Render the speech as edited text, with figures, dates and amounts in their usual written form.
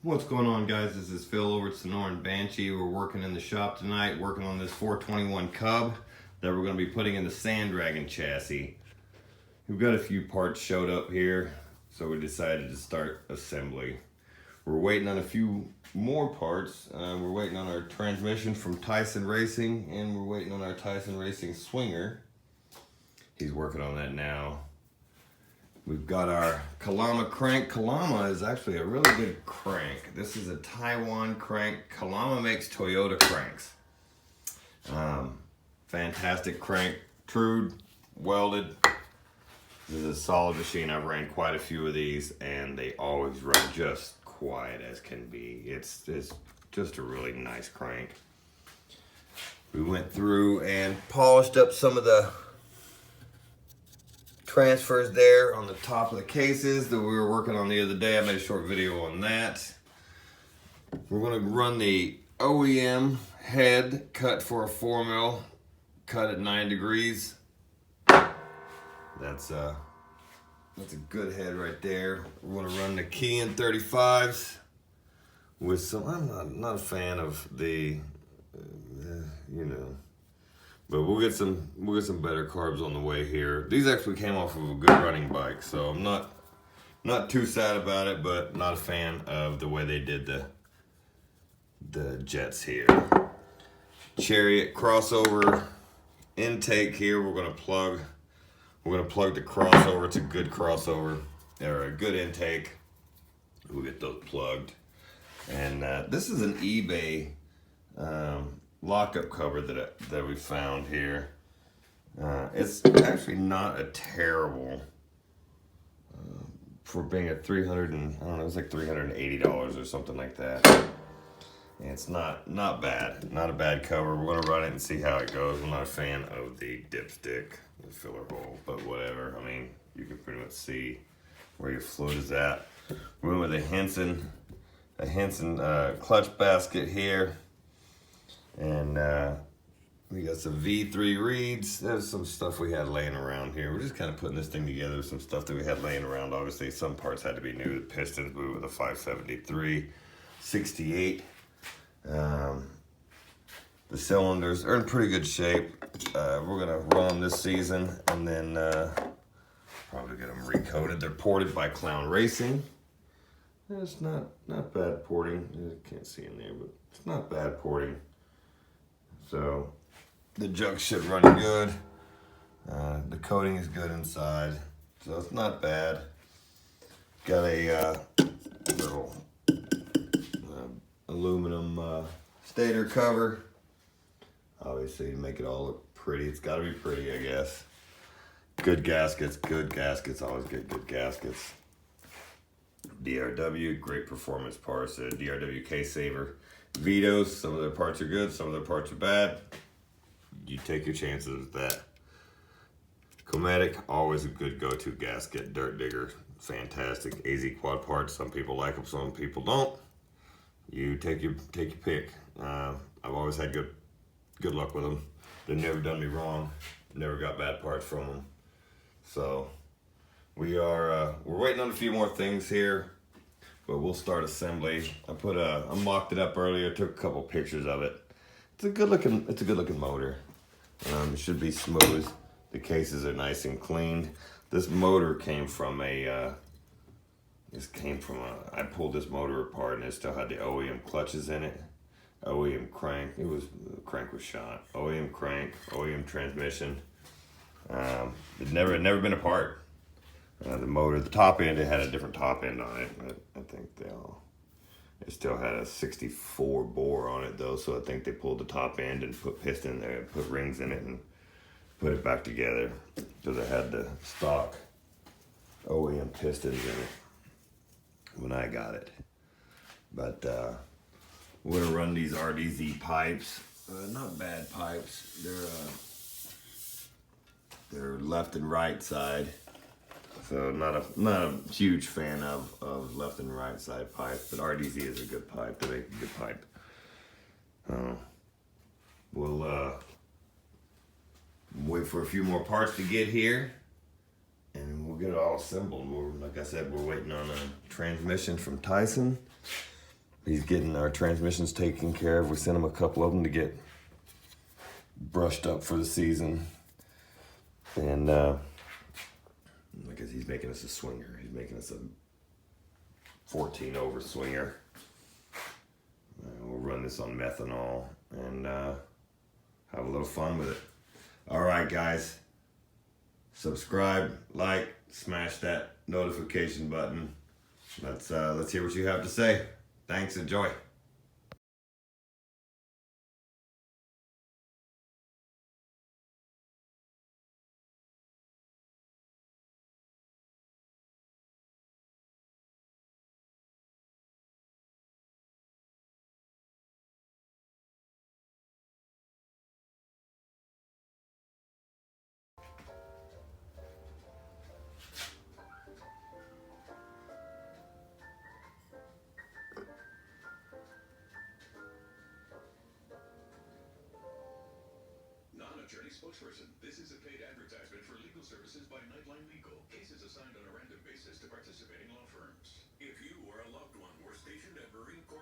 What's going on, guys? This is Phil over at Sonoran Banshee. We're working in the shop tonight, working on this 421 Cub that we're going to be putting in the Sand Dragon chassis. We've got a few parts showed up here, so we decided to start assembly. We're waiting on a few more parts. We're waiting on our transmission from Tyson Racing, and we're waiting on our Tyson Racing swinger. He's working on that now. We've got our Kalama crank. Kalama is actually a really good crank. This is a Taiwan crank. Kalama makes Toyota cranks. Fantastic crank. Trued, welded. This is a solid machine. I've ran quite a few of these and they always run just quiet as can be. It's just a really nice crank. We went through and polished up some of the transfers there on the top of the cases that we were working on the other day. I made a short video on that. We're going to run the OEM head cut for a 4mm, cut at 9 degrees. That's a good head right there. We're going to run the Key-in 35s with some. I'm not a fan of the, but we'll get some better carbs on the way here. These actually came off of a good running bike, so I'm not too sad about it, but not a fan of the way they did the jets here. Chariot crossover intake here. We're gonna plug the crossover. It's a good crossover or a good intake. We'll get those plugged. And this is an eBay lockup cover that we found here. It's actually not a terrible for being at $300 and I don't know, it's like $380 or something like that. And it's not bad, not a bad cover. We're gonna run it and see how it goes. I'm not a fan of the dipstick, the filler hole, but whatever. I mean, you can pretty much see where your fluid is at. We went with a Henson clutch basket here. And we got some V3 reeds. There's some stuff we had laying around here. We're just kind of putting this thing together with some stuff that we had laying around. Obviously, some parts had to be new. The pistons, we were with a 573, 68. The cylinders are in pretty good shape. We're gonna run this season and then probably get them recoated. They're ported by Clown Racing. It's not bad porting. I can't see in there, but it's not bad porting. So the jug should run good. The coating is good inside, so it's not bad. Got a little aluminum stator cover. Obviously, to make it all look pretty, it's got to be pretty, I guess. Good gaskets. Always get good gaskets. DRW, great performance parts. DRW case saver. Vitos, some of their parts are good, some of their parts are bad. You take your chances with that. Comatic, always a good go-to gasket. Dirt Digger, fantastic. AZ quad parts, some people like them, some people don't. You take your pick. I've always had good luck with them. They've never done me wrong. Never got bad parts from them. So we're waiting on a few more things here. But we'll start assembly. I mocked it up earlier, took a couple pictures of it. It's a good looking motor. It should be smooth. The cases are nice and clean. This motor came from I pulled this motor apart and it still had the OEM clutches in it. OEM crank, the crank was shot. OEM crank, OEM transmission. It never been apart. The motor, the top end, it had a different top end on it. I think it still had a 64 bore on it though, so I think they pulled the top end and put piston there, put rings in it and put it back together because it had the stock OEM pistons in it when I got it. But we're gonna run these RDZ pipes. Not bad pipes. They're left and right side. So not a huge fan of left and right side pipe, but RDZ is a good pipe. They make a good pipe. We'll wait for a few more parts to get here, and we'll get it all assembled. Like I said, we're waiting on a transmission from Tyson. he's getting our transmissions taken care of. We sent him a couple of them to get brushed up for the season. And because he's making us a swinger. He's making us a 14 over swinger. We'll run this on methanol and have a little fun with it. All right, guys. Subscribe, like, smash that notification button. Let's hear what you have to say. Thanks. Enjoy. Attorney spokesperson. This is a paid advertisement for legal services by Nightline Legal. Cases assigned on a random basis to participating law firms. If you or a loved one were stationed at Marine Corps